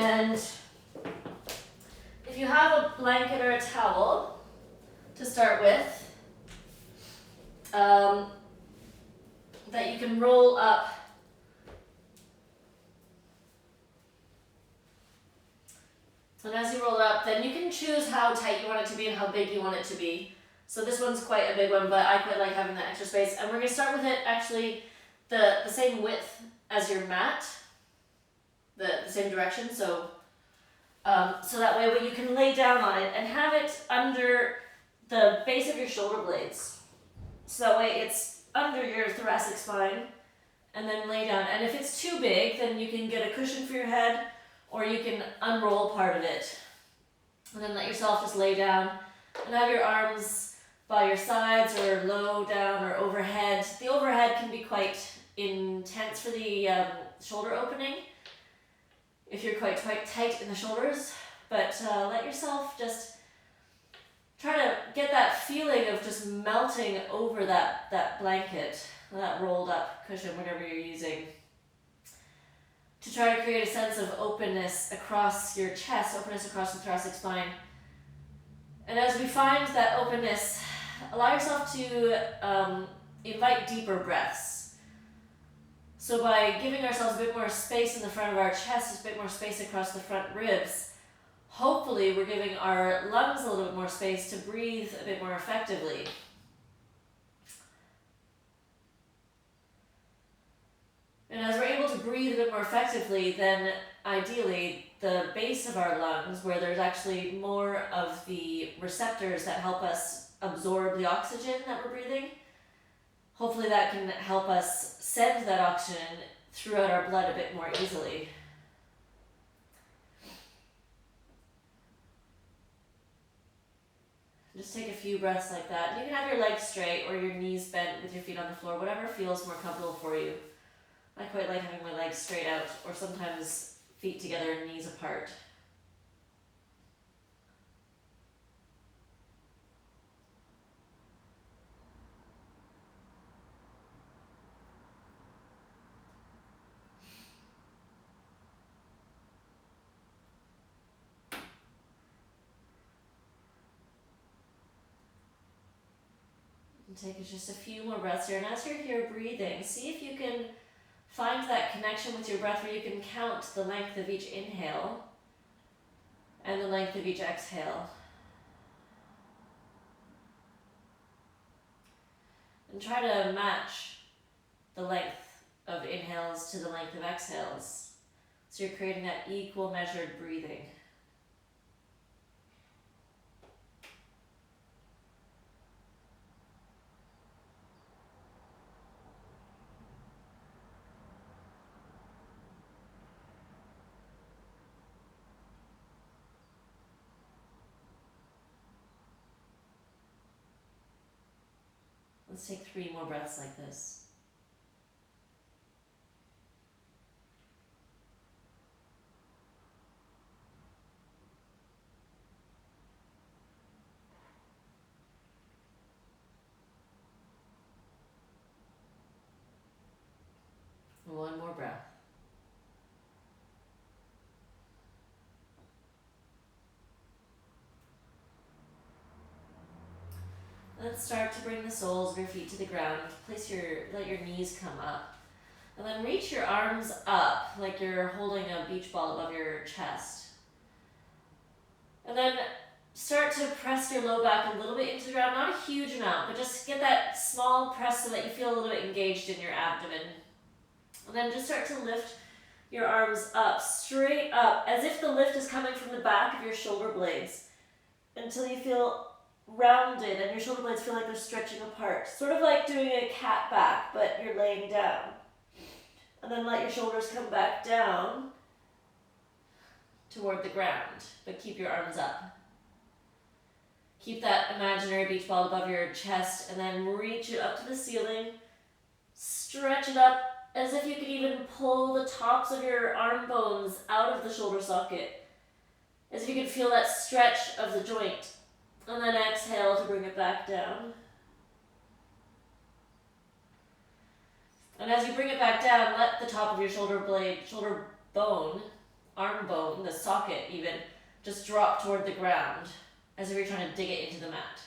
And if you have a blanket or a towel to start with, that you can roll up. And as you roll it up, then you can choose how tight you want it to be and how big you want it to be. So this one's quite a big one, but I quite like having that extra space. And we're going to start with it actually the same width as your mat, the same direction. So that way you can lay down on it and have it under the base of your shoulder blades. So that way it's under your thoracic spine, and then lay down. And if it's too big, then you can get a cushion for your head, or you can unroll part of it. And then let yourself just lay down and have your arms by your sides or low down or overhead. The overhead can be quite intense for the shoulder opening if you're quite tight in the shoulders, but let yourself just try to get that feeling of just melting over that blanket, that rolled up cushion, whatever you're using, to try to create a sense of openness across your chest, openness across the thoracic spine. And as we find that openness, allow yourself to invite deeper breaths. So by giving ourselves a bit more space in the front of our chest, a bit more space across the front ribs, hopefully we're giving our lungs a little bit more space to breathe a bit more effectively. And as we're able to breathe a bit more effectively, then ideally the base of our lungs, where there's actually more of the receptors that help us absorb the oxygen that we're breathing, hopefully that can help us send that oxygen throughout our blood a bit more easily. Just take a few breaths like that. You can have your legs straight or your knees bent with your feet on the floor, whatever feels more comfortable for you. I quite like having my legs straight out, or sometimes feet together and knees apart. And take just a few more breaths here. And as you're here breathing, see if you can find that connection with your breath where you can count the length of each inhale and the length of each exhale. And try to match the length of inhales to the length of exhales. So you're creating that equal measured breathing. Let's take 3 more breaths like this. One more breath. Let's start to bring the soles of your feet to the ground. Let your knees come up. And then reach your arms up like you're holding a beach ball above your chest. And then start to press your low back a little bit into the ground, not a huge amount, but just get that small press so that you feel a little bit engaged in your abdomen. And then just start to lift your arms up, straight up, as if the lift is coming from the back of your shoulder blades, until you feel rounded and your shoulder blades feel like they're stretching apart. Sort of like doing a cat back, but you're laying down. And then let your shoulders come back down toward the ground, but keep your arms up. Keep that imaginary beach ball above your chest, and then reach it up to the ceiling. Stretch it up as if you could even pull the tops of your arm bones out of the shoulder socket, as if you could feel that stretch of the joint. And then exhale to bring it back down. And as you bring it back down, let the top of your shoulder bone arm bone, the socket even, just drop toward the ground as if you're trying to dig it into the mat.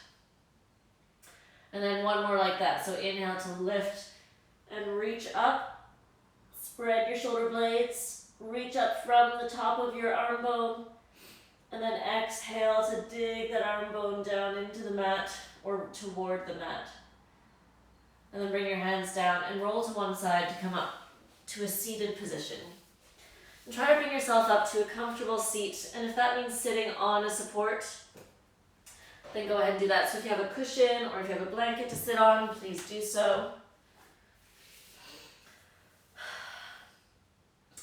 And then one more like that. So inhale to lift and reach up. Spread your shoulder blades. Reach up from the top of your arm bone. And then exhale to dig that arm bone down into the mat or toward the mat. And then bring your hands down and roll to one side to come up to a seated position. And try to bring yourself up to a comfortable seat. And if that means sitting on a support, then go ahead and do that. So if you have a cushion or if you have a blanket to sit on, please do so.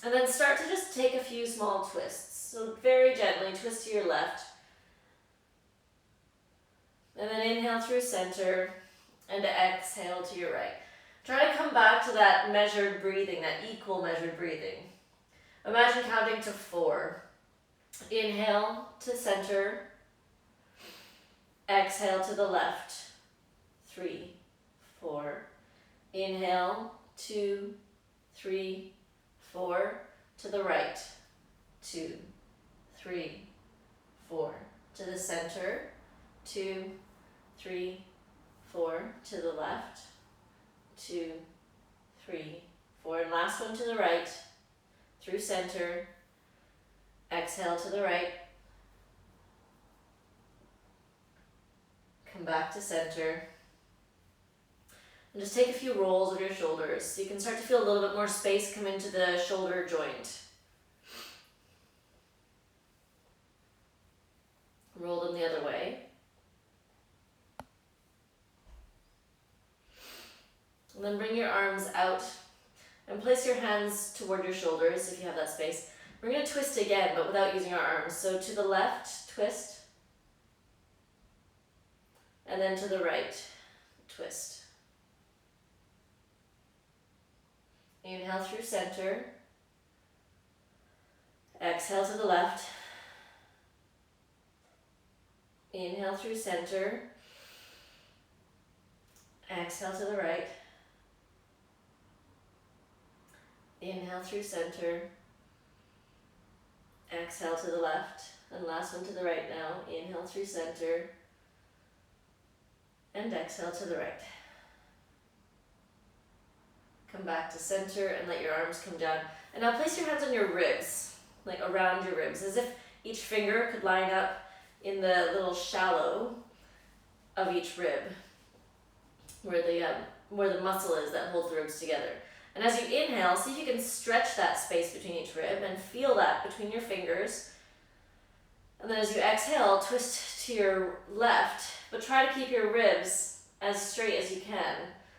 And then start to just take a few small twists. So very gently twist to your left. And then inhale through center and exhale to your right. Try to come back to that measured breathing, that equal measured breathing. Imagine counting to 4. Inhale to center. Exhale to the left. 3, 4. Inhale, 2, 3, 4. To the right. 2, 3, 4. To the center. 2, 3, 4. To the left. 2, 3, 4. And last one to the right. Through center. Exhale to the right. Come back to center. And just take a few rolls of your shoulders so you can start to feel a little bit more space come into the shoulder joint. Roll them the other way. And then bring your arms out and place your hands toward your shoulders if you have that space. We're going to twist again, but without using our arms. So to the left, twist. And then to the right, twist. Inhale through center. Exhale to the left. Inhale through center. Exhale to the right. Inhale through center. Exhale to the left. And last one to the right now. Inhale through center. And exhale to the right. Come back to center and let your arms come down. And now place your hands on your ribs, like around your ribs, as if each finger could line up in the little shallow of each rib, where the muscle is that holds the ribs together. And as you inhale, see if you can stretch that space between each rib and feel that between your fingers. And then as you exhale, twist to your left, but try to keep your ribs as straight as you can.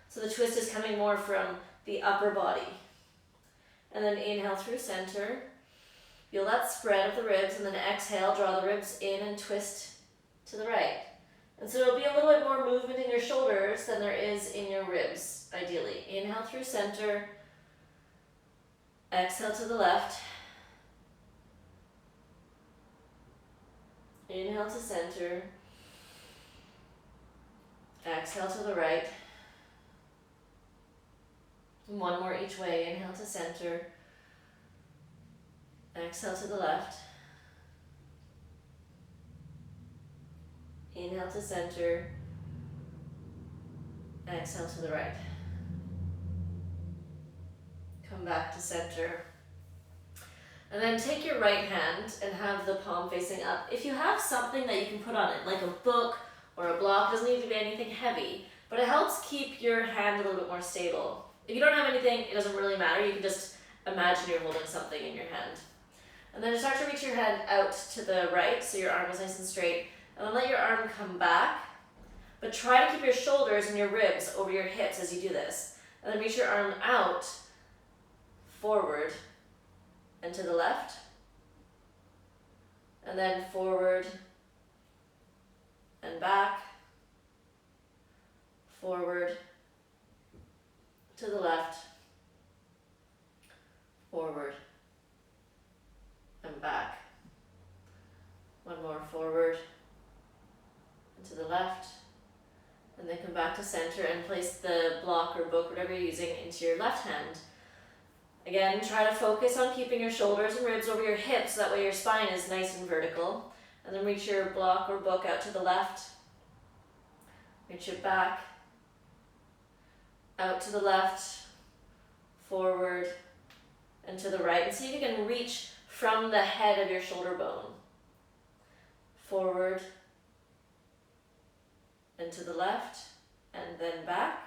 So the twist is coming more from the upper body. And then inhale through center. Feel that spread of the ribs, and then exhale, draw the ribs in and twist to the right. And so there'll be a little bit more movement in your shoulders than there is in your ribs, ideally. Inhale through center. Exhale to the left. Inhale to center. Exhale to the right. One more each way. Inhale to center. Exhale to the left. Inhale to center. Exhale to the right. Come back to center. And then take your right hand and have the palm facing up. If you have something that you can put on it, like a book or a block, it doesn't need to be anything heavy, but it helps keep your hand a little bit more stable. If you don't have anything, it doesn't really matter. You can just imagine you're holding something in your hand. And then start to reach your hand out to the right, so your arm is nice and straight. And then let your arm come back, but try to keep your shoulders and your ribs over your hips as you do this. And then reach your arm out, forward, and to the left. And then forward, and back, forward, to the left, forward, and back. One more, forward, and to the left, and then come back to center and place the block or book, whatever you're using, into your left hand. Again, try to focus on keeping your shoulders and ribs over your hips, so that way your spine is nice and vertical. And then reach your block or book out to the left. Reach it back, out to the left, forward, and to the right. And see if you can reach from the head of your shoulder bone. Forward, and to the left, and then back.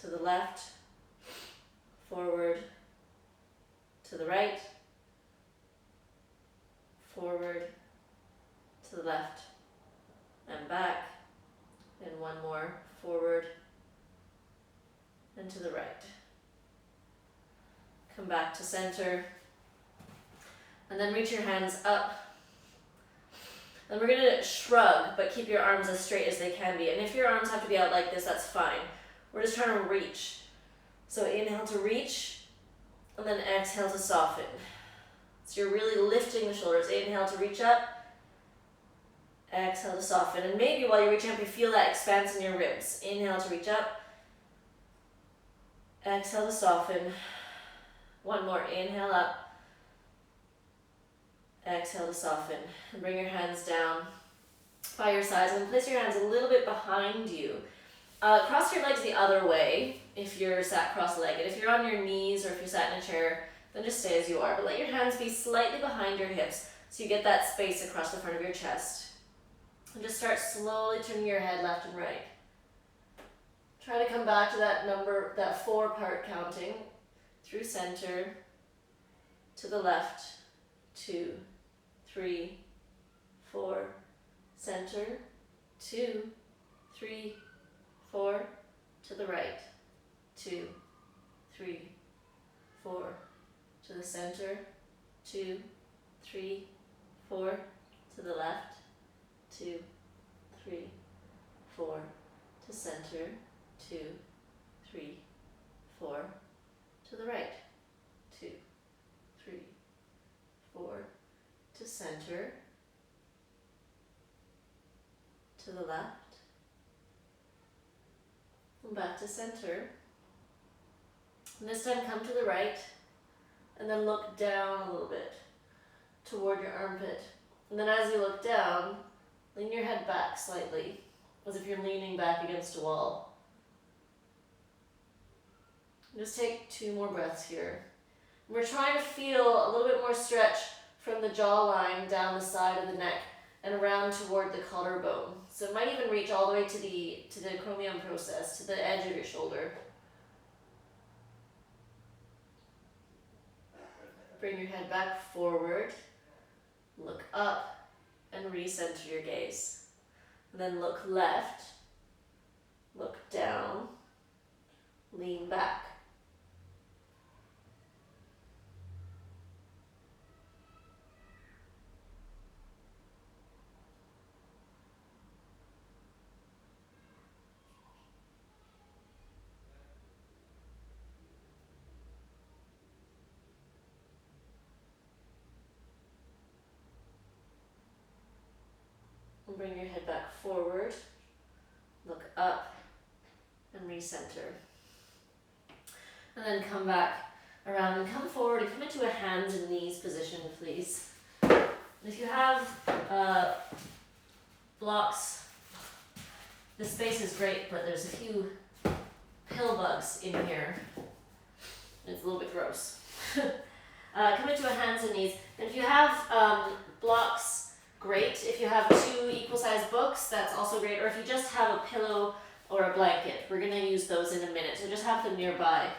To the left, forward, to the right, forward, to the left, and back, and one more, forward, and to the right. Come back to center, and then reach your hands up. Then we're going to shrug, but keep your arms as straight as they can be. And if your arms have to be out like this, that's fine. We're just trying to reach. So inhale to reach, and then exhale to soften. So you're really lifting the shoulders. Inhale to reach up, exhale to soften. And maybe while you're reaching up, you feel that expanse in your ribs. Inhale to reach up, exhale to soften. One more, inhale up, exhale to soften. And bring your hands down by your sides and place your hands a little bit behind you. Cross your legs the other way if you're sat cross-legged. If you're on your knees or if you're sat in a chair, then just stay as you are. But let your hands be slightly behind your hips so you get that space across the front of your chest. And just start slowly turning your head left and right. Try to come back to that number, that 4-part counting. Through center, to the left, 2, 3, 4, center, 2, 3, 4, to the right, 2, 3, 4, to the center, 2, 3, 4, to the left, 2, 3, 4, to center, 2, 3, 4, to the right, 2, 3, 4, to center, to the left, and back to center. And this time come to the right, and then look down a little bit toward your armpit. And then as you look down, lean your head back slightly, as if you're leaning back against a wall. Just take 2 more breaths here. We're trying to feel a little bit more stretch from the jawline down the side of the neck and around toward the collarbone. So it might even reach all the way to the acromion process, to the edge of your shoulder. Bring your head back forward, look up, and recenter your gaze. And then look left, look down, lean back. And bring your head back forward, look up, and recenter. And then come back around and come forward and come into a hands and knees position, please. And if you have blocks, the space is great, but there's a few pill bugs in here. It's a little bit gross. Come into a hands and knees. And if you have blocks, great. If you have 2 equal-sized books, that's also great. Or if you just have a pillow or a blanket, we're going to use those in a minute. So just have them nearby.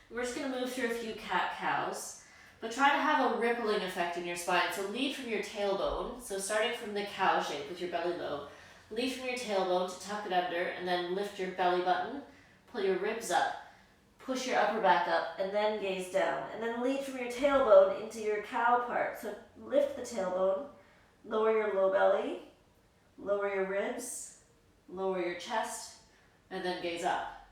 We're just going to move through a few cat-cows, but try to have a rippling effect in your spine. So lead from your tailbone. So starting from the cow shape with your belly low. Lead from your tailbone to tuck it under, and then lift your belly button. Pull your ribs up. Push your upper back up, and then gaze down. And then lead from your tailbone into your cow part. So lift the tailbone, lower your low belly, lower your ribs, lower your chest, and then gaze up.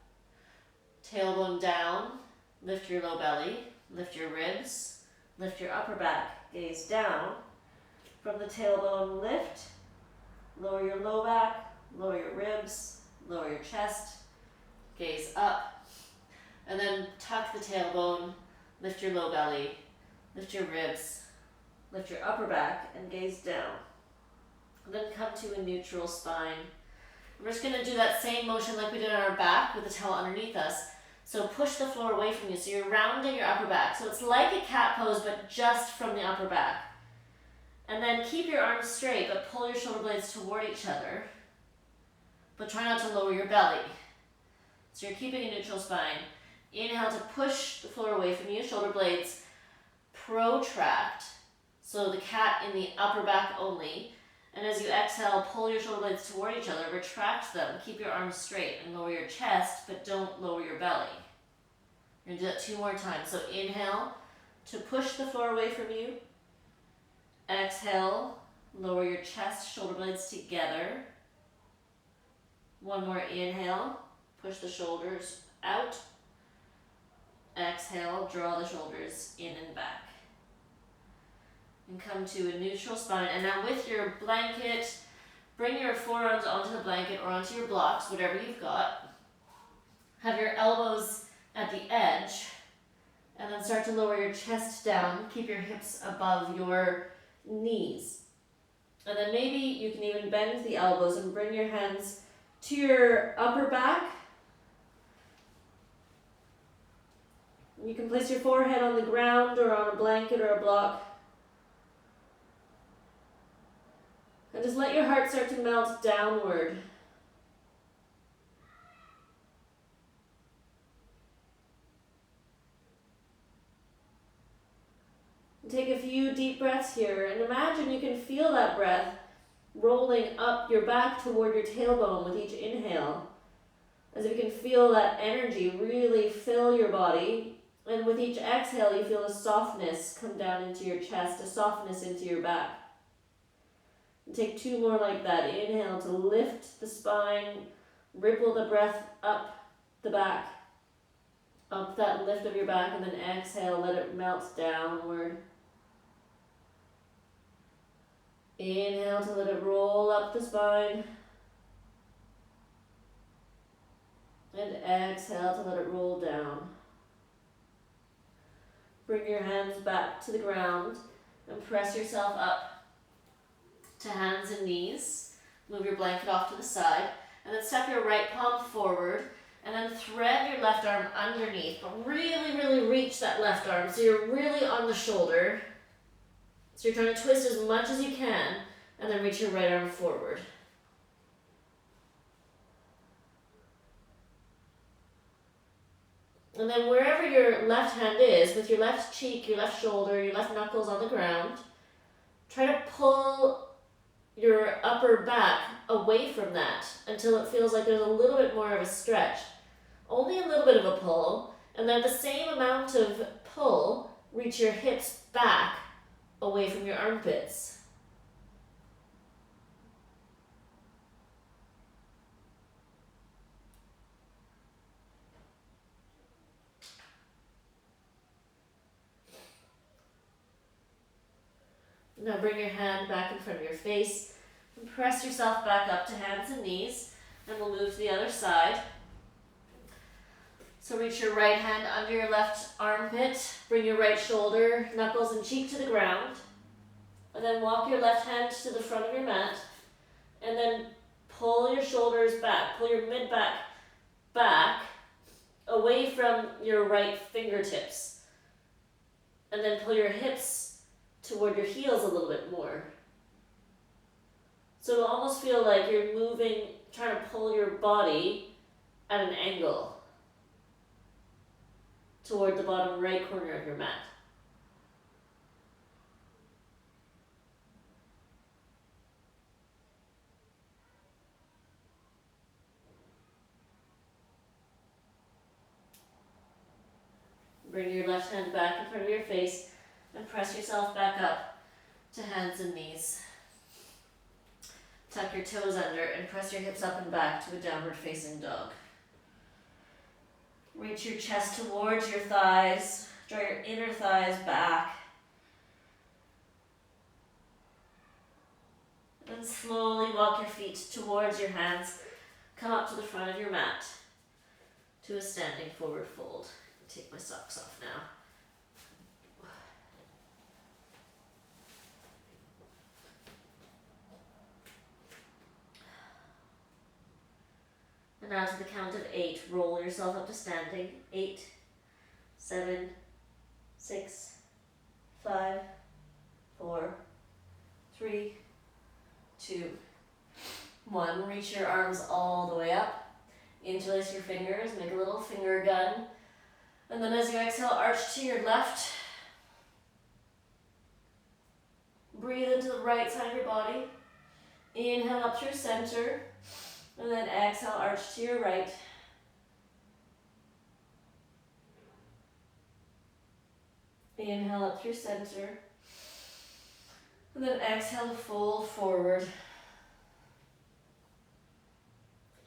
Tailbone down, lift your low belly, lift your ribs, lift your upper back, gaze down. From the tailbone, lift, lower your low back, lower your ribs, lower your chest, gaze up. And then tuck the tailbone, lift your low belly, lift your ribs, lift your upper back, and gaze down. And then come to a neutral spine. We're just going to do that same motion like we did on our back with the towel underneath us. So push the floor away from you. So you're rounding your upper back. So it's like a cat pose, but just from the upper back. And then keep your arms straight, but pull your shoulder blades toward each other. But try not to lower your belly. So you're keeping a neutral spine. Inhale to push the floor away from you. Shoulder blades protract. So the cat in the upper back only. And as you exhale, pull your shoulder blades toward each other, retract them, keep your arms straight, and lower your chest, but don't lower your belly. You're going to do that 2 more times. So inhale to push the floor away from you. Exhale, lower your chest, shoulder blades together. 1 more inhale, push the shoulders out. Exhale, draw the shoulders in and back. And come to a neutral spine. And now with your blanket, bring your forearms onto the blanket or onto your blocks, whatever you've got. Have your elbows at the edge. And then start to lower your chest down. Keep your hips above your knees. And then maybe you can even bend the elbows and bring your hands to your upper back. You can place your forehead on the ground or on a blanket or a block. And just let your heart start to melt downward. And take a few deep breaths here and imagine you can feel that breath rolling up your back toward your tailbone with each inhale. As if you can feel that energy really fill your body. And with each exhale, you feel a softness come down into your chest, a softness into your back. And take 2 more like that. Inhale to lift the spine, ripple the breath up the back, up that lift of your back, and then exhale, let it melt downward. Inhale to let it roll up the spine. And exhale to let it roll down. Bring your hands back to the ground and press yourself up to hands and knees. Move your blanket off to the side. And then step your right palm forward and then thread your left arm underneath. But really, really reach that left arm so you're really on the shoulder. So you're trying to twist as much as you can and then reach your right arm forward. And then wherever your left hand is, with your left cheek, your left shoulder, your left knuckles on the ground, try to pull your upper back away from that until it feels like there's a little bit more of a stretch. Only a little bit of a pull, and then the same amount of pull, reach your hips back away from your armpits. Now bring your hand back in front of your face and press yourself back up to hands and knees, and we'll move to the other side. So reach your right hand under your left armpit, bring your right shoulder, knuckles and cheek to the ground, and then walk your left hand to the front of your mat, and then pull your shoulders back, pull your mid-back back away from your right fingertips, and then pull your hips toward your heels a little bit more. So it'll almost feel like you're moving, trying to pull your body at an angle toward the bottom right corner of your mat. Bring your left hand back in front of your face and press yourself back up to hands and knees. Tuck your toes under and press your hips up and back to a downward facing dog. Reach your chest towards your thighs. Draw your inner thighs back. And slowly walk your feet towards your hands. Come up to the front of your mat to a standing forward fold. Take my socks off now. And now to the count of 8, roll yourself up to standing. 8, 7, 6, 5, 4, 3, 2, 1. Reach your arms all the way up. Interlace your fingers, make a little finger gun. And then as you exhale, arch to your left. Breathe into the right side of your body. Inhale up through center. And then exhale, arch to your right. Inhale up through center. And then exhale, fold forward.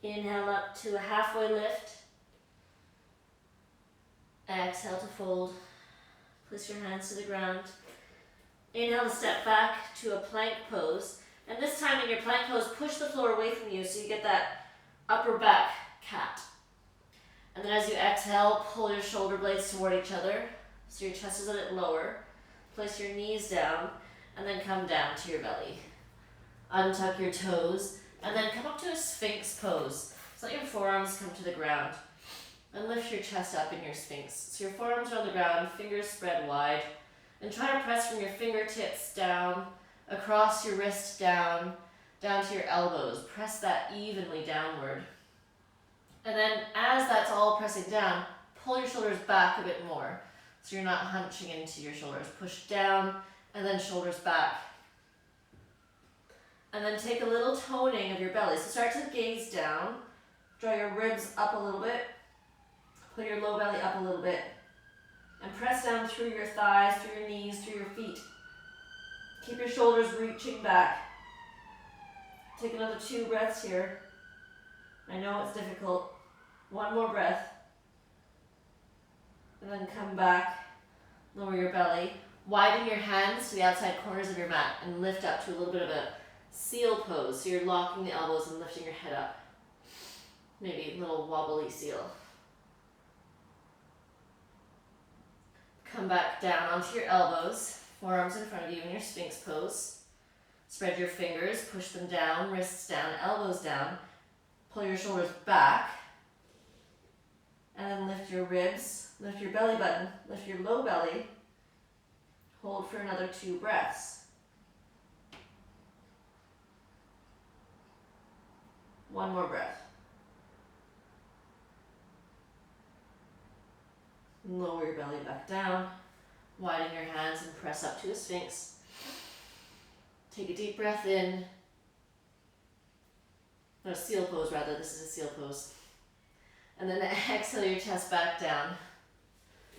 Inhale up to a halfway lift. Exhale to fold. Place your hands to the ground. Inhale to step back to a plank pose. And this time in your plank pose, push the floor away from you so you get that upper back cat. And then as you exhale, pull your shoulder blades toward each other so your chest is a bit lower. Place your knees down and then come down to your belly. Untuck your toes and then come up to a Sphinx pose. So let your forearms come to the ground and lift your chest up in your Sphinx. So your forearms are on the ground, fingers spread wide, and try to press from your fingertips down, across your wrist down to your elbows. Press that evenly downward. And then as that's all pressing down, pull your shoulders back a bit more so you're not hunching into your shoulders. Push down and then shoulders back. And then take a little toning of your belly. So start to gaze down, draw your ribs up a little bit, put your low belly up a little bit, and press down through your thighs, through your knees, through your feet. Keep your shoulders reaching back. Take another 2 breaths here. I know it's difficult. 1 more breath. And then come back, lower your belly. Widen your hands to the outside corners of your mat and lift up to a little bit of a seal pose. So you're locking the elbows and lifting your head up. Maybe a little wobbly seal. Come back down onto your elbows. Forearms in front of you in your Sphinx pose. Spread your fingers, push them down, wrists down, elbows down. Pull your shoulders back. And then lift your ribs, lift your belly button, lift your low belly. Hold for another 2 breaths. 1 more breath. Lower your belly back down. Widen your hands and press up to a Sphinx. Take a deep breath in. No, seal pose rather, this is a seal pose. And then exhale your chest back down.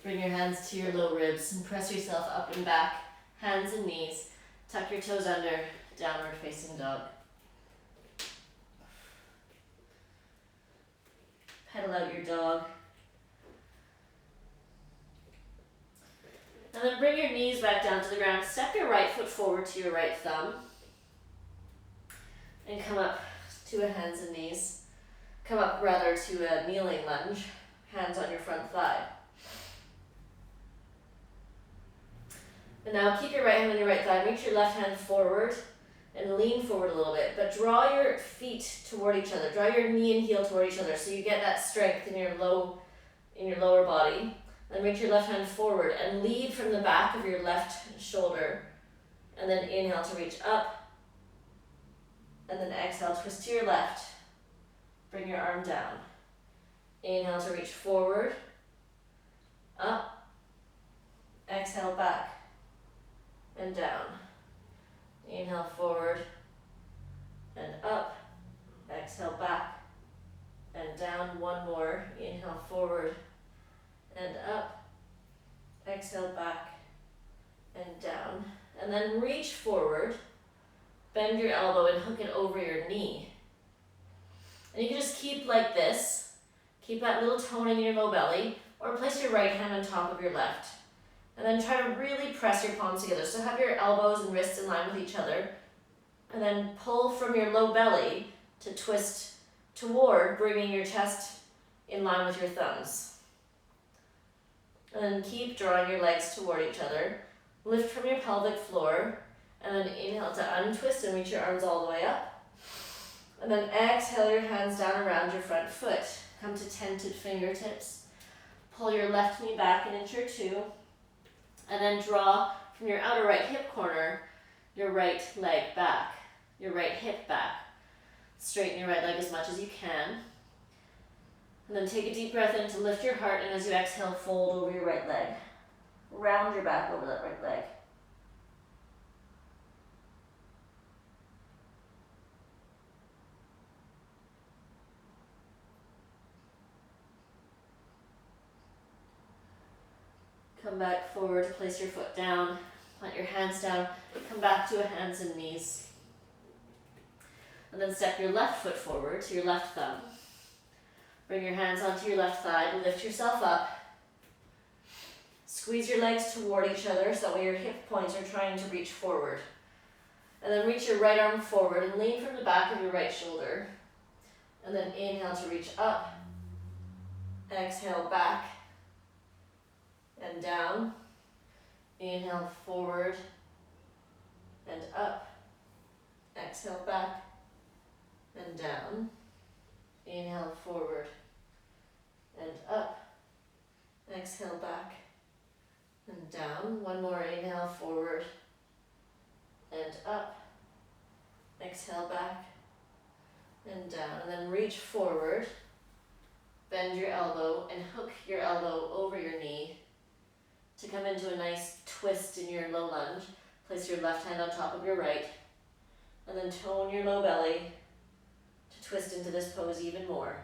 Bring your hands to your low ribs and press yourself up and back, hands and knees. Tuck your toes under, downward facing dog. Pedal out your dog. And then bring your knees back down to the ground. Step your right foot forward to your right thumb. And come up to a hands and knees. Come up rather to a kneeling lunge. Hands on your front thigh. And now keep your right hand on your right thigh. Reach your left hand forward and lean forward a little bit. But draw your feet toward each other. Draw your knee and heel toward each other so you get that strength in your lower body. Then reach your left hand forward and lead from the back of your left shoulder. And then inhale to reach up. And then exhale, twist to your left. Bring your arm down. Inhale to reach forward. Up. Exhale back. And down. Inhale forward. And up. Exhale back. And down. 1 more. Inhale forward. And up, exhale back, and down. And then reach forward, bend your elbow and hook it over your knee. And you can just keep like this, keep that little toning in your low belly, or place your right hand on top of your left. And then try to really press your palms together. So have your elbows and wrists in line with each other. And then pull from your low belly to twist toward bringing your chest in line with your thumbs. And then keep drawing your legs toward each other. Lift from your pelvic floor, and then inhale to untwist and reach your arms all the way up. And then exhale your hands down around your front foot. Come to tented fingertips. Pull your left knee back an inch or two, and then draw from your outer right hip corner your right leg back, your right hip back. Straighten your right leg as much as you can. And then take a deep breath in to lift your heart, and as you exhale, fold over your right leg. Round your back over that right leg. Come back forward, place your foot down, plant your hands down, come back to a hands and knees. And then step your left foot forward to your left thumb. Bring your hands onto your left thigh, lift yourself up. Squeeze your legs toward each other so that way your hip points are trying to reach forward. And then reach your right arm forward and lean from the back of your right shoulder. And then inhale to reach up. Exhale back and down. Inhale forward and up. Exhale back and down. Inhale forward and up. Exhale back and down. One more inhale forward and up. Exhale back and down. And then reach forward. Bend your elbow and hook your elbow over your knee to come into a nice twist in your low lunge. Place your left hand on top of your right. And then tone your low belly to twist into this pose even more.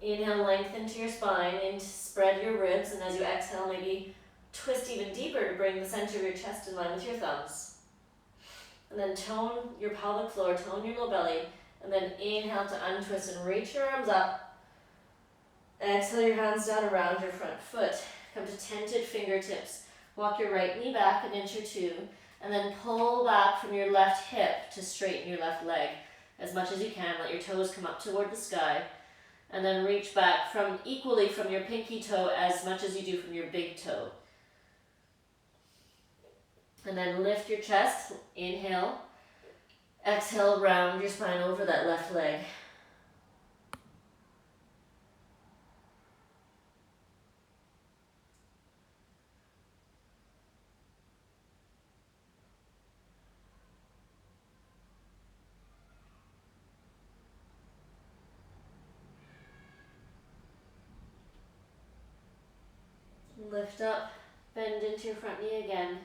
Inhale, lengthen to your spine and spread your ribs, and as you exhale, maybe twist even deeper to bring the center of your chest in line with your thumbs. And then tone your pelvic floor, tone your low belly, and then inhale to untwist and reach your arms up. Exhale your hands down around your front foot. Come to tented fingertips. Walk your right knee back an inch or two, and then pull back from your left hip to straighten your left leg as much as you can. Let your toes come up toward the sky. And then reach back from equally from your pinky toe as much as you do from your big toe. And then lift your chest, inhale. Exhale, round your spine over that left leg. Lift up, bend into your front knee again.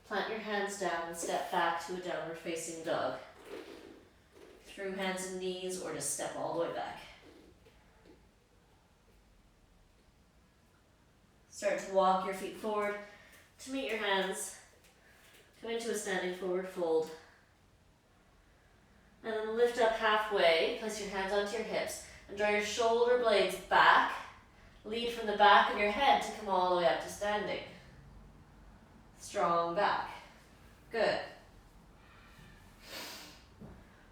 Plant your hands down and step back to a downward facing dog. Through hands and knees, or just step all the way back. Start to walk your feet forward to meet your hands. Come into a standing forward fold. And then lift up halfway, place your hands onto your hips, and draw your shoulder blades back. Lead from the back of your head to come all the way up to standing. Strong back. Good.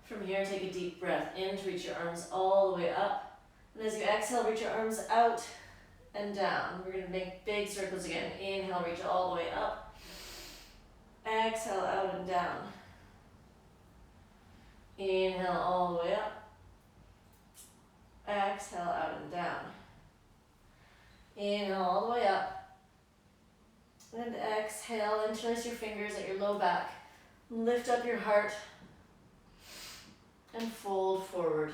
From here, take a deep breath in to reach your arms all the way up. And as you exhale, reach your arms out and down. We're going to make big circles again. Inhale, reach all the way up. Exhale, out and down. Inhale, all the way up. Exhale, out and down. Inhale all the way up. And exhale, interlace your fingers at your low back. Lift up your heart and fold forward.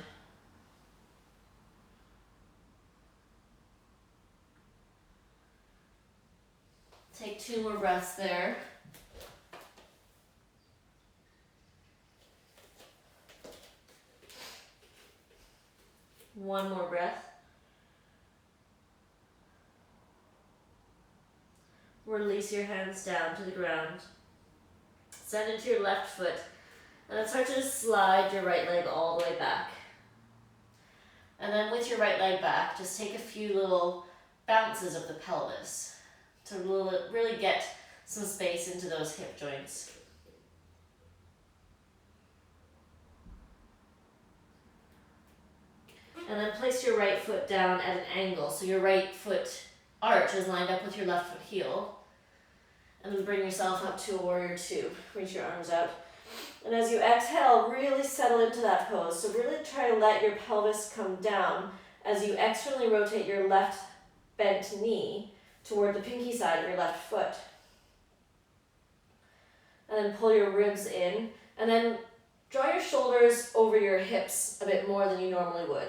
Take 2 more breaths there. One more breath. Release your hands down to the ground. Send into your left foot. And then start to just slide your right leg all the way back. And then with your right leg back, just take a few little bounces of the pelvis to really get some space into those hip joints. And then place your right foot down at an angle. So your right foot arch is lined up with your left foot heel. And then bring yourself up to a warrior two. Reach your arms out. And as you exhale, really settle into that pose. So really try to let your pelvis come down as you externally rotate your left bent knee toward the pinky side of your left foot. And then pull your ribs in. And then draw your shoulders over your hips a bit more than you normally would.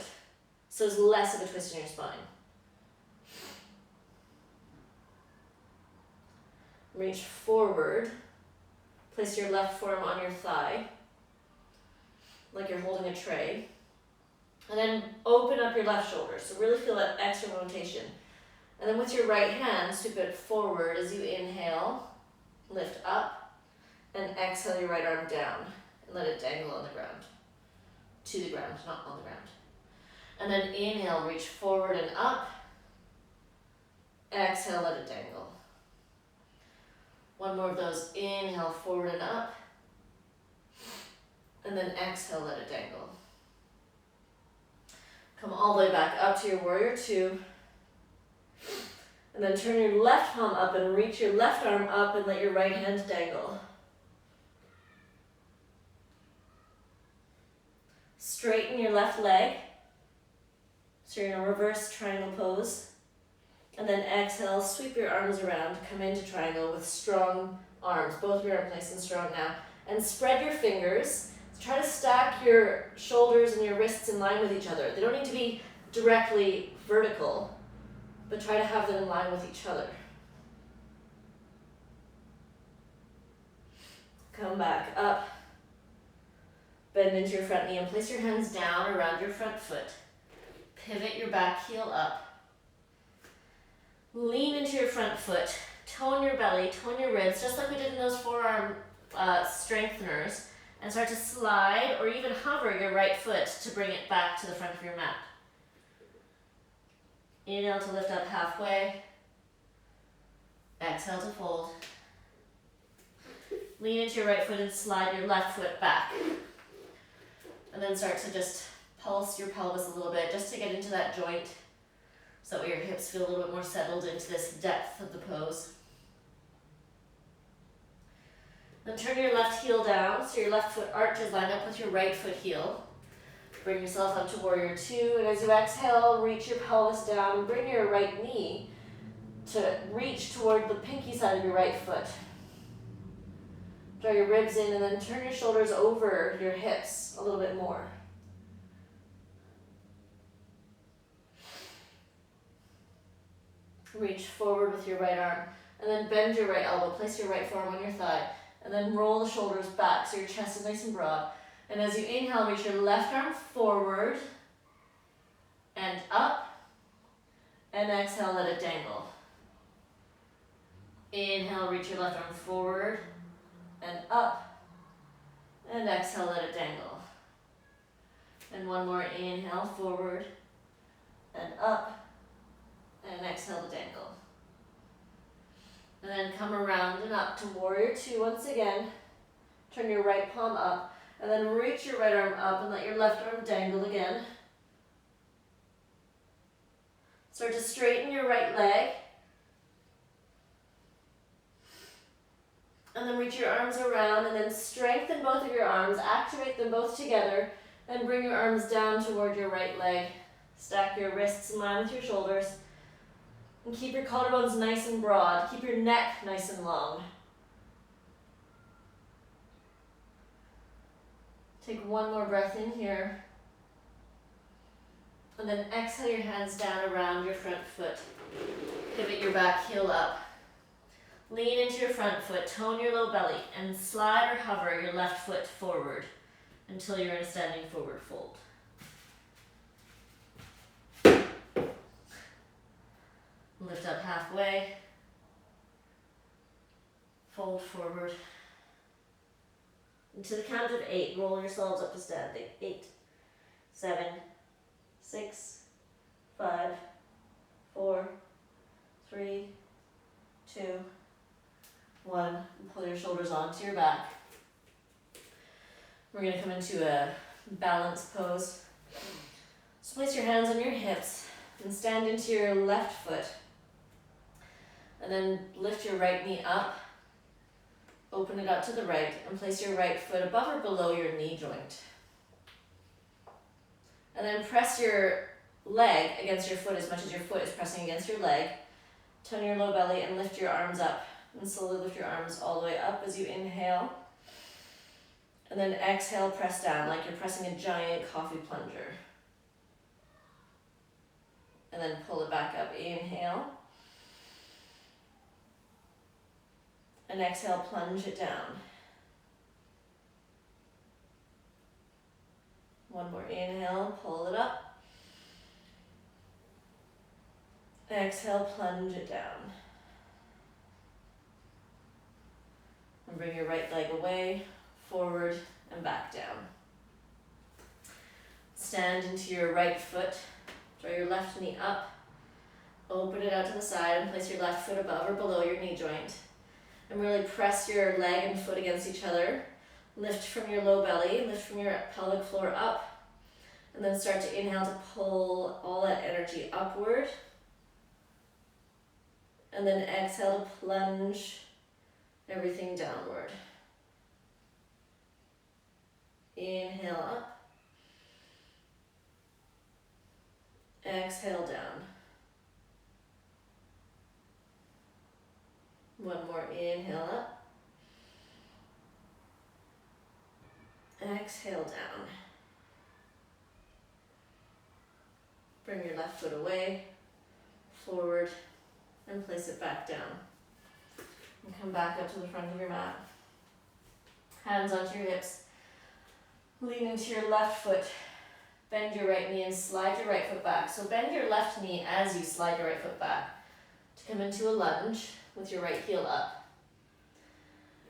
So there's less of a twist in your spine. Reach forward. Place your left forearm on your thigh, like you're holding a tray. And then open up your left shoulder. So really feel that external rotation. And then with your right hand, sweep it forward as you inhale, lift up, and exhale your right arm down. And let it dangle on the ground. To the ground, not on the ground. And then inhale, reach forward and up. Exhale, let it dangle. One more of those. Inhale, forward and up. And then exhale, let it dangle. Come all the way back up to your warrior two. And then turn your left palm up and reach your left arm up and let your right hand dangle. Straighten your left leg. So you're in a reverse triangle pose. And then exhale, sweep your arms around, come into triangle with strong arms. Both of your arms nice and strong now. And spread your fingers. Try to stack your shoulders and your wrists in line with each other. They don't need to be directly vertical, but try to have them in line with each other. Come back up. Bend into your front knee and place your hands down around your front foot. Pivot your back heel up. Lean into your front foot. Tone your belly, tone your ribs, just like we did in those forearm strengtheners. And start to slide or even hover your right foot to bring it back to the front of your mat. Inhale to lift up halfway. Exhale to fold. Lean into your right foot and slide your left foot back. And then start to just pulse your pelvis a little bit just to get into that joint so that your hips feel a little bit more settled into this depth of the pose. Then turn your left heel down so your left foot arch is lined up with your right foot heel. Bring yourself up to warrior two, and as you exhale, reach your pelvis down and bring your right knee to reach toward the pinky side of your right foot. Draw your ribs in and then turn your shoulders over your hips a little bit more. Reach forward with your right arm and then bend your right elbow, place your right forearm on your thigh. And then roll the shoulders back so your chest is nice and broad. And as you inhale, reach your left arm forward and up. And exhale, let it dangle. Inhale, reach your left arm forward and up. And exhale, let it dangle. And one more, inhale, forward and up. And exhale to dangle. And then come around and up to warrior two once again. Turn your right palm up and then reach your right arm up and let your left arm dangle again. Start to straighten your right leg. And then reach your arms around and then strengthen both of your arms. Activate them both together and bring your arms down toward your right leg. Stack your wrists in line with your shoulders. And keep your collarbones nice and broad. Keep your neck nice and long. Take one more breath in here. And then exhale your hands down around your front foot. Pivot your back heel up. Lean into your front foot, tone your low belly, and slide or hover your left foot forward until you're in a standing forward fold. Lift up halfway, fold forward. And to the count of 8, roll yourselves up to standing. 8, 7, 6, 5, 4, 3, 2, 1. And pull your shoulders onto your back. We're going to come into a balanced pose. So place your hands on your hips and stand into your left foot. And then lift your right knee up, open it up to the right, and place your right foot above or below your knee joint. And then press your leg against your foot as much as your foot is pressing against your leg. Tone your low belly and lift your arms up. And slowly lift your arms all the way up as you inhale. And then exhale, press down like you're pressing a giant coffee plunger. And then pull it back up. Inhale. And exhale, plunge it down. One more inhale, pull it up. Exhale, plunge it down. And bring your right leg away, forward, and back down. Stand into your right foot. Draw your left knee up. Open it out to the side and place your left foot above or below your knee joint. And really press your leg and foot against each other. Lift from your low belly, lift from your pelvic floor up. And then start to inhale to pull all that energy upward. And then exhale to plunge everything downward. Inhale up. Exhale down. One more inhale up. Exhale down. Bring your left foot away, forward, and place it back down. And come back up to the front of your mat. Hands onto your hips. Lean into your left foot. Bend your right knee and slide your right foot back. So bend your left knee as you slide your right foot back to come into a lunge with your right heel up.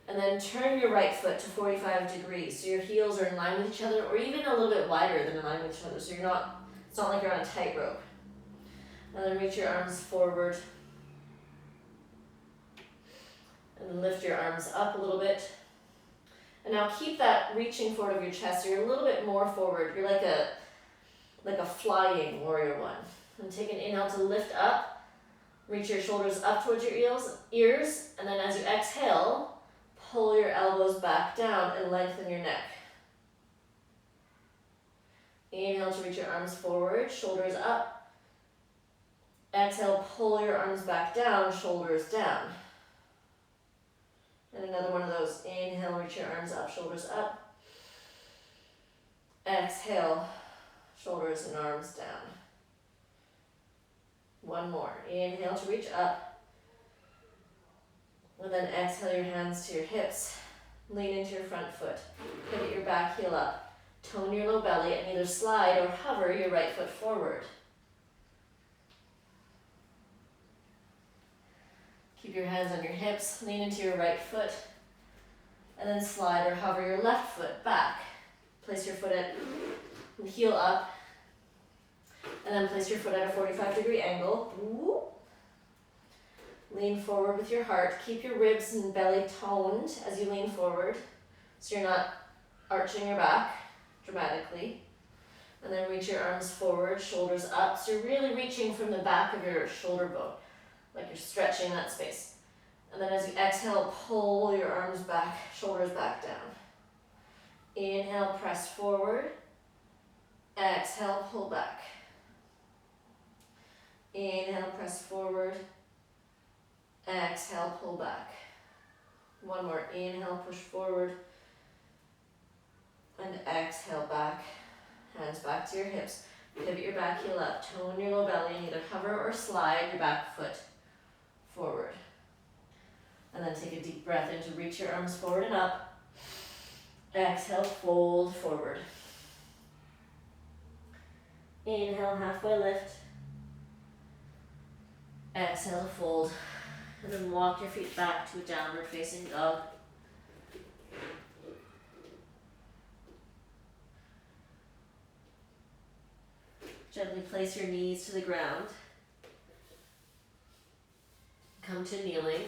And then turn your right foot to 45 degrees. So your heels are in line with each other, or even a little bit wider than in line with each other. So it's not like you're on a tightrope. And then reach your arms forward. And then lift your arms up a little bit. And now keep that reaching forward of your chest. So you're a little bit more forward. You're like a flying warrior one. And take an inhale to lift up. Reach your shoulders up towards your ears. And then as you exhale, pull your elbows back down and lengthen your neck. Inhale to reach your arms forward, shoulders up. Exhale, pull your arms back down, shoulders down. And another one of those. Inhale, reach your arms up, shoulders up. Exhale, shoulders and arms down. One more. Inhale to reach up. And then exhale your hands to your hips. Lean into your front foot. Pivot your back heel up. Tone your low belly and either slide or hover your right foot forward. Keep your hands on your hips. Lean into your right foot. And then slide or hover your left foot back. Place your foot at the heel up. And then place your foot at a 45-degree angle. Ooh. Lean forward with your heart. Keep your ribs and belly toned as you lean forward, so you're not arching your back dramatically. And then reach your arms forward, shoulders up. So you're really reaching from the back of your shoulder bone, like you're stretching that space. And then as you exhale, pull your arms back, shoulders back down. Inhale, press forward. Exhale, pull back. Inhale, press forward. Exhale, pull back. One more. Inhale, push forward. And exhale, back. Hands back to your hips. Pivot your back heel up. Tone your low belly and either hover or slide your back foot forward. And then take a deep breath in to reach your arms forward and up. Exhale, fold forward. Inhale, halfway lift. Exhale, fold. And then walk your feet back to a downward facing dog. Gently place your knees to the ground. Come to kneeling.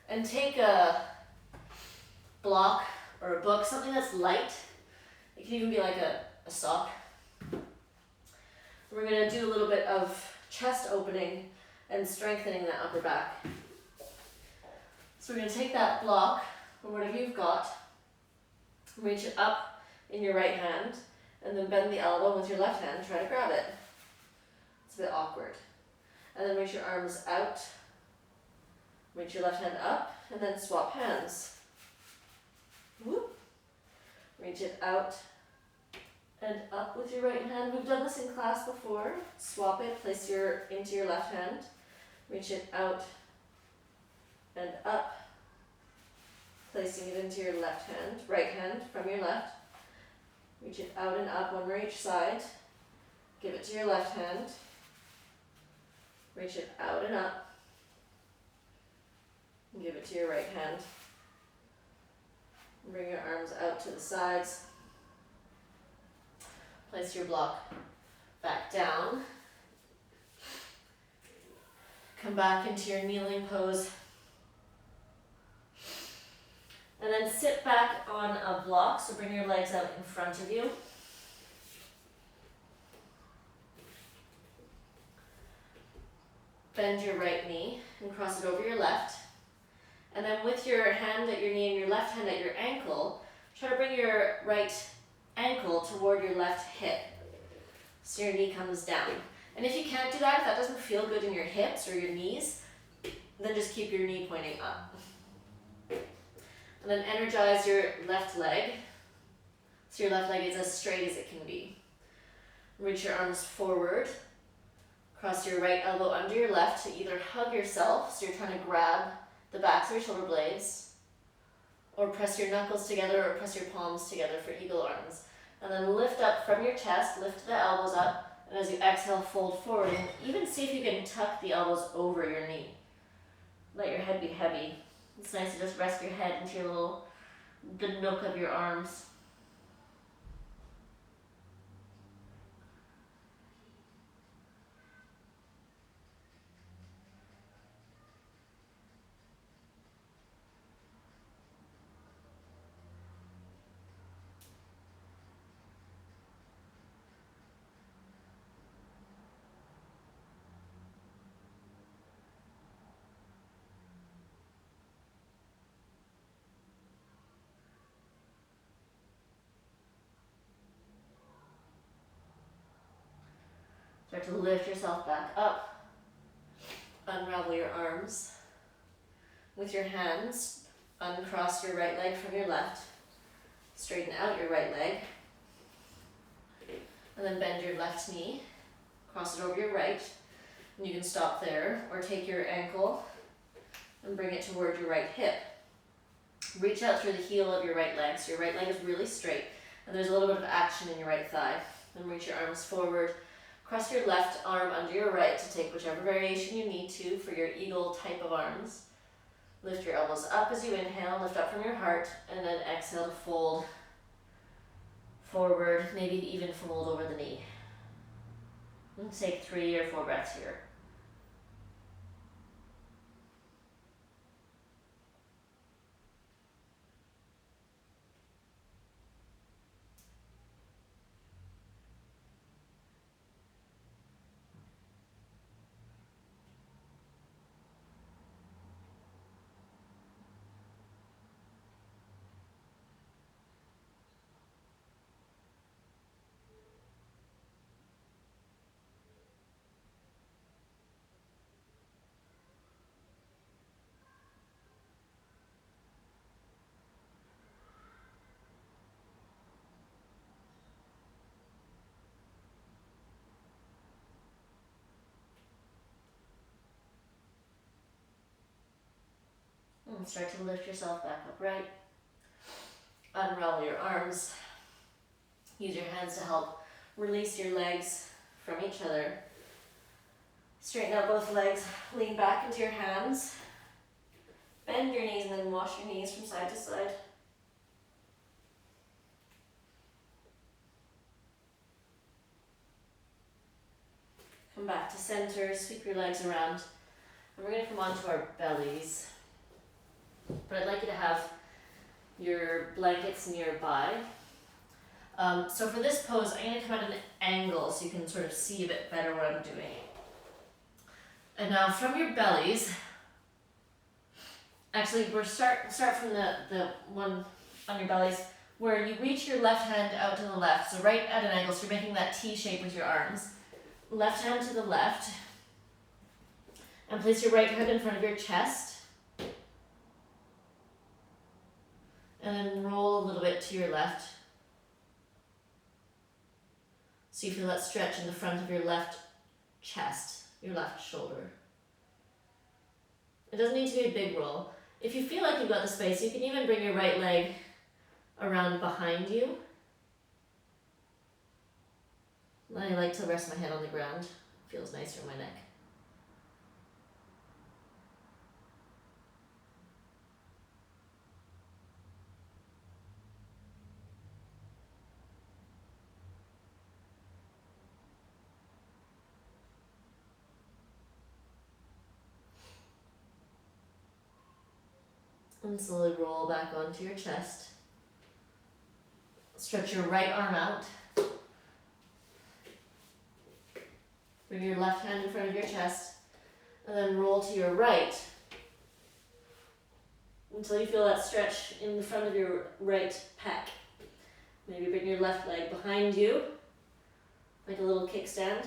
And take a block or a book, something that's light. It can even be like a sock. We're going to do a little bit of chest opening and strengthening that upper back. So we're going to take that block, or whatever you've got, reach it up in your right hand, and then bend the elbow with your left hand, try to grab it. It's a bit awkward. And then reach your arms out, reach your left hand up, and then swap hands. Whoop. Reach it out and up with your right hand. We've done this in class before. Swap it, place into your left hand, reach it out and up, placing it into your left hand, right hand from your left. Reach it out and up, one more each side. Give it to your left hand. Reach it out and up. And give it to your right hand. Bring your arms out to the sides. Place your block back down. Come back into your kneeling pose. And then sit back on a block, so bring your legs out in front of you. Bend your right knee and cross it over your left. And then with your hand at your knee and your left hand at your ankle, try to bring your right ankle toward your left hip, so your knee comes down. And if you can't do that, if that doesn't feel good in your hips or your knees, then just keep your knee pointing up. And then energize your left leg, so your left leg is as straight as it can be. Reach your arms forward, cross your right elbow under your left to either hug yourself, so you're trying to grab the backs of your shoulder blades, or press your knuckles together or press your palms together for eagle arms. And then lift up from your chest, lift the elbows up, and as you exhale, fold forward, and even see if you can tuck the elbows over your knee. Let your head be heavy. It's nice to just rest your head into your the nook of your arms. Start to lift yourself back up. Unravel your arms. With your hands, uncross your right leg from your left. Straighten out your right leg. And then bend your left knee. Cross it over your right. And you can stop there, or take your ankle and bring it toward your right hip. Reach out through the heel of your right leg, so your right leg is really straight, and there's a little bit of action in your right thigh. Then reach your arms forward. Cross your left arm under your right to take whichever variation you need to for your eagle type of arms. Lift your elbows up as you inhale, lift up from your heart, and then exhale to fold forward, maybe even fold over the knee. And take 3 or 4 breaths here. And start to lift yourself back upright. Unravel your arms. Use your hands to help release your legs from each other. Straighten out both legs. Lean back into your hands. Bend your knees and then wash your knees from side to side. Come back to center. Sweep your legs around. And we're going to come onto our bellies. But I'd like you to have your blankets nearby. So for this pose, I'm going to come at an angle so you can sort of see a bit better what I'm doing. And now from your bellies, actually we're start from the one on your bellies, where you reach your left hand out to the left, so right at an angle, so you're making that T shape with your arms. Left hand to the left, and place your right hand in front of your chest. And then roll a little bit to your left. So you feel that stretch in the front of your left chest, your left shoulder. It doesn't need to be a big roll. If you feel like you've got the space, you can even bring your right leg around behind you. I like to rest my head on the ground. Feels nice for my neck. And slowly roll back onto your chest. Stretch your right arm out. Bring your left hand in front of your chest. And then roll to your right until you feel that stretch in the front of your right pec. Maybe bring your left leg behind you, like a little kickstand.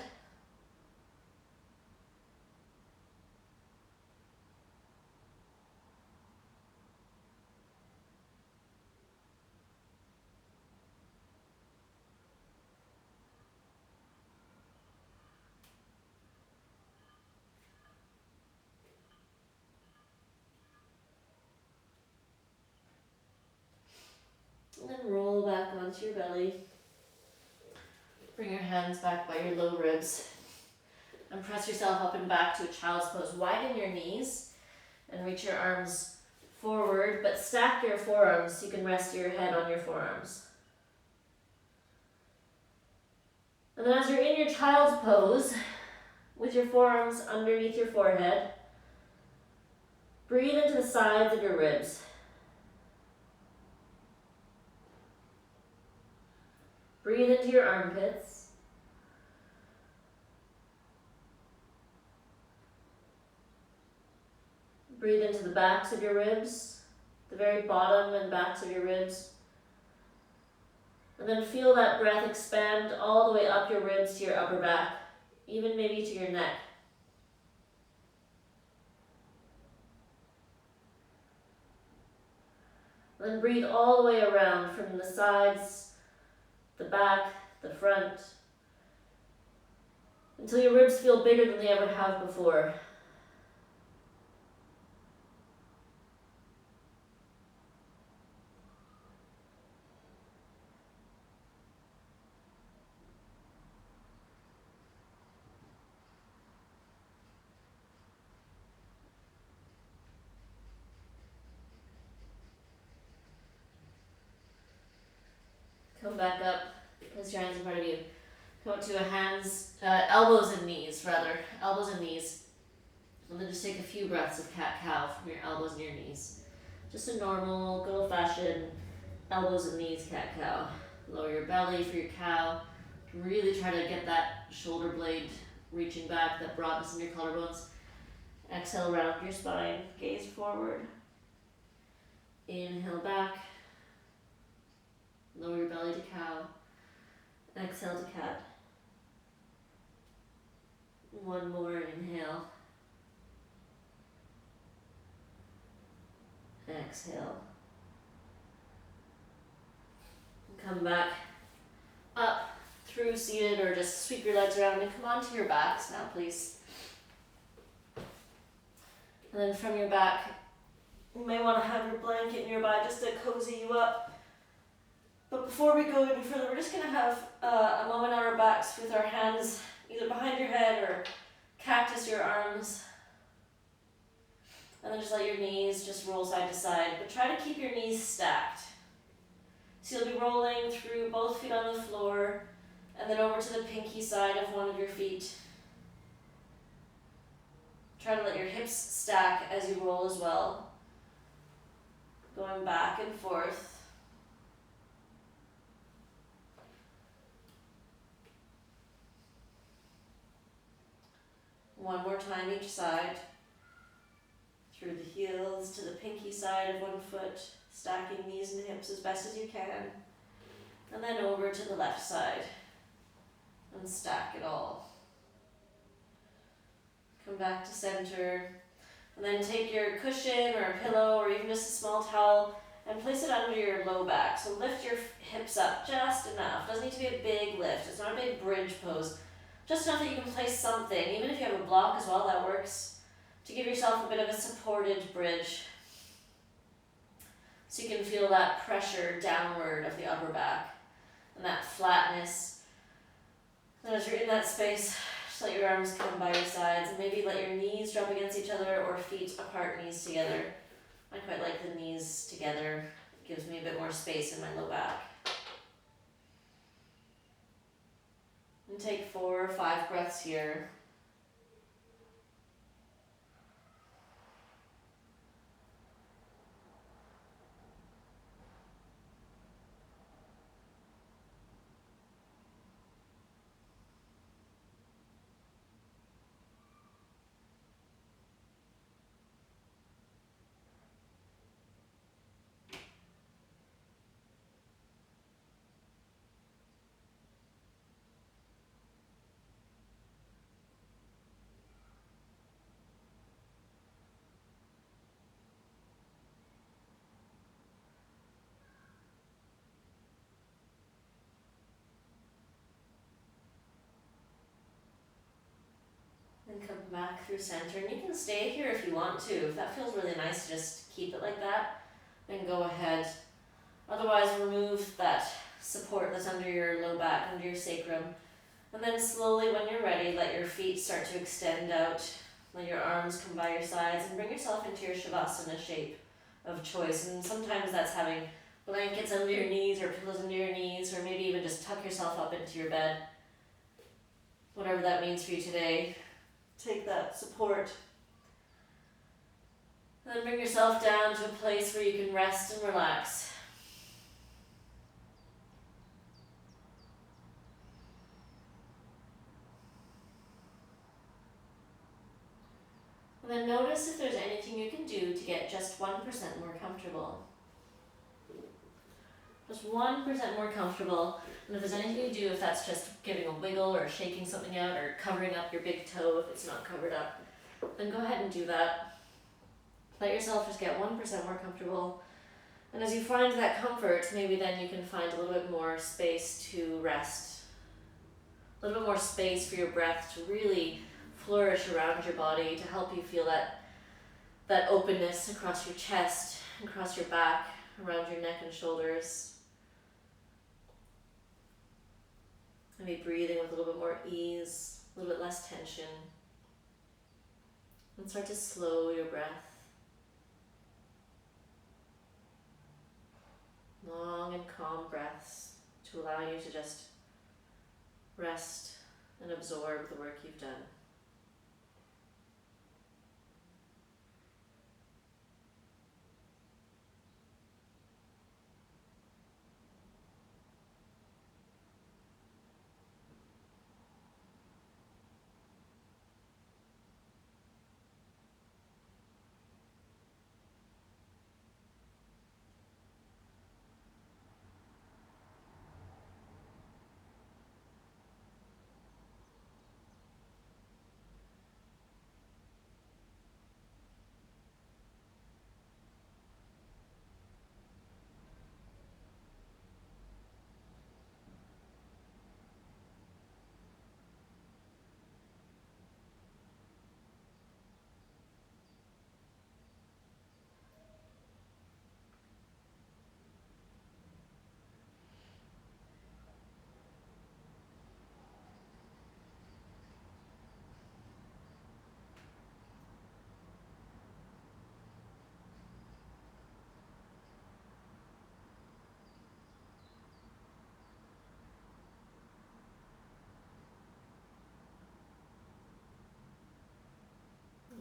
And then roll back onto your belly. Bring your hands back by your low ribs. And press yourself up and back to a child's pose. Widen your knees and reach your arms forward, but stack your forearms so you can rest your head on your forearms. And then as you're in your child's pose, with your forearms underneath your forehead, breathe into the sides of your ribs. Breathe into your armpits. Breathe into the backs of your ribs, the very bottom and backs of your ribs. And then feel that breath expand all the way up your ribs to your upper back, even maybe to your neck. Then breathe all the way around from the sides, the back, the front, until your ribs feel bigger than they ever have before. Come back up, place your hands in front of you. Come up to a hands, elbows and knees rather, elbows and knees. And then just take a few breaths of cat-cow from your elbows and your knees. Just a normal, good old-fashioned elbows and knees cat-cow. Lower your belly for your cow. Really try to get that shoulder blade reaching back, that broadness in your collarbones. Exhale, round your spine, gaze forward. Inhale back. Lower your belly to cow. Exhale to cat. One more, inhale. Exhale. Come back up through seated, or just sweep your legs around and come onto your backs now, please. And then from your back, you may want to have your blanket nearby just to cozy you up. But before we go any further, we're just going to have a moment on our backs with our hands either behind your head or cactus your arms. And then just let your knees just roll side to side. But try to keep your knees stacked. So you'll be rolling through both feet on the floor and then over to the pinky side of one of your feet. Try to let your hips stack as you roll as well. Going back and forth. One more time each side. Through the heels to the pinky side of one foot, stacking knees and hips as best as you can. And then over to the left side and stack it all. Come back to center. And then take your cushion or a pillow or even just a small towel and place it under your low back. So lift your hips up just enough. Doesn't need to be a big lift. It's not a big bridge pose. Just enough that you can place something. Even if you have a block as well, that works. To give yourself a bit of a supported bridge. So you can feel that pressure downward of the upper back. And that flatness. And as you're in that space, just let your arms come by your sides and maybe let your knees drop against each other or feet apart, knees together. I quite like the knees together. It gives me a bit more space in my low back. And take 4 or 5 breaths here. And come back through center. And you can stay here if you want to. If that feels really nice, just keep it like that. Then go ahead. Otherwise, remove that support that's under your low back, under your sacrum. And then slowly, when you're ready, let your feet start to extend out. Let your arms come by your sides and bring yourself into your Shavasana shape of choice. And sometimes that's having blankets under your knees or pillows under your knees, or maybe even just tuck yourself up into your bed. Whatever that means for you today. Take that support. And then bring yourself down to a place where you can rest and relax. And then notice if there's anything you can do to get just 1% more comfortable. Just 1% more comfortable. And if there's anything you do, if that's just giving a wiggle or shaking something out or covering up your big toe if it's not covered up, then go ahead and do that. Let yourself just get 1% more comfortable. And as you find that comfort, maybe then you can find a little bit more space to rest. A little bit more space for your breath to really flourish around your body, to help you feel that openness across your chest, across your back, around your neck and shoulders. Maybe breathing with a little bit more ease, a little bit less tension. And start to slow your breath. Long and calm breaths to allow you to just rest and absorb the work you've done.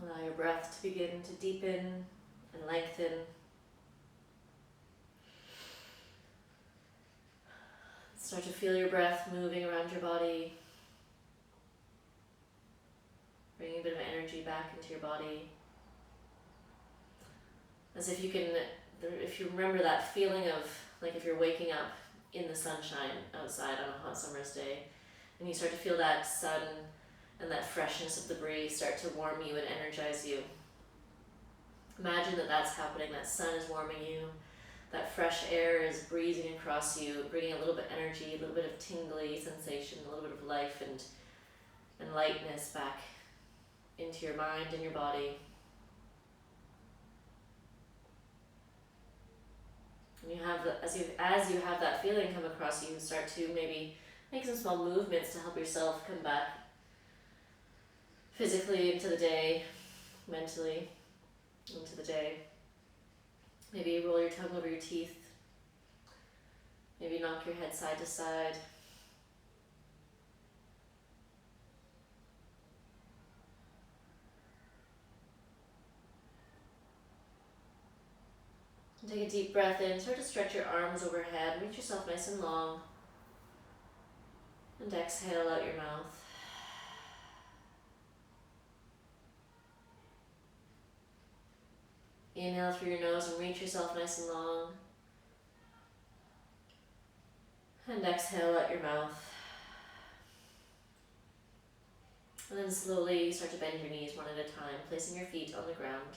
Allow your breath to begin to deepen and lengthen. Start to feel your breath moving around your body, bringing a bit of energy back into your body. As if you can, if you remember that feeling of, like if you're waking up in the sunshine outside on a hot summer's day, and you start to feel that sun and that freshness of the breeze start to warm you and energize you. Imagine that that's happening, that sun is warming you, that fresh air is breezing across you, bringing a little bit of energy, a little bit of tingly sensation, a little bit of life and lightness back into your mind and your body. And you have as you have that feeling come across you, start to maybe make some small movements to help yourself come back physically into the day, mentally into the day. Maybe roll your tongue over your teeth. Maybe knock your head side to side. And take a deep breath in. Start to stretch your arms overhead. Reach yourself nice and long. And exhale out your mouth. Inhale through your nose and reach yourself nice and long. And exhale out your mouth. And then slowly start to bend your knees one at a time, placing your feet on the ground.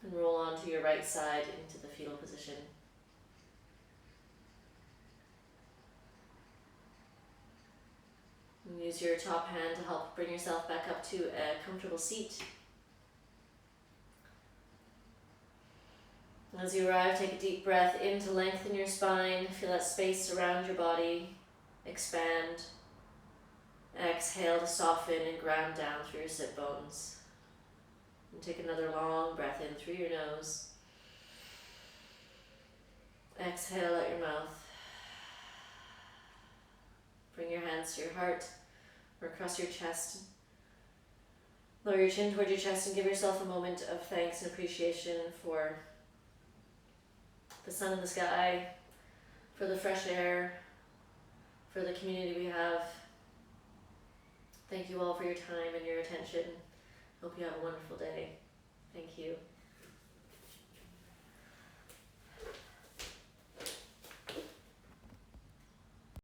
And roll onto your right side into the fetal position. And use your top hand to help bring yourself back up to a comfortable seat. As you arrive, take a deep breath in to lengthen your spine. Feel that space around your body expand. Exhale to soften and ground down through your sit bones. And take another long breath in through your nose. Exhale out your mouth. Bring your hands to your heart or across your chest. Lower your chin towards your chest and give yourself a moment of thanks and appreciation for the sun in the sky, for the fresh air, for the community we have. Thank you all for your time and your attention. Hope you have a wonderful day. Thank you.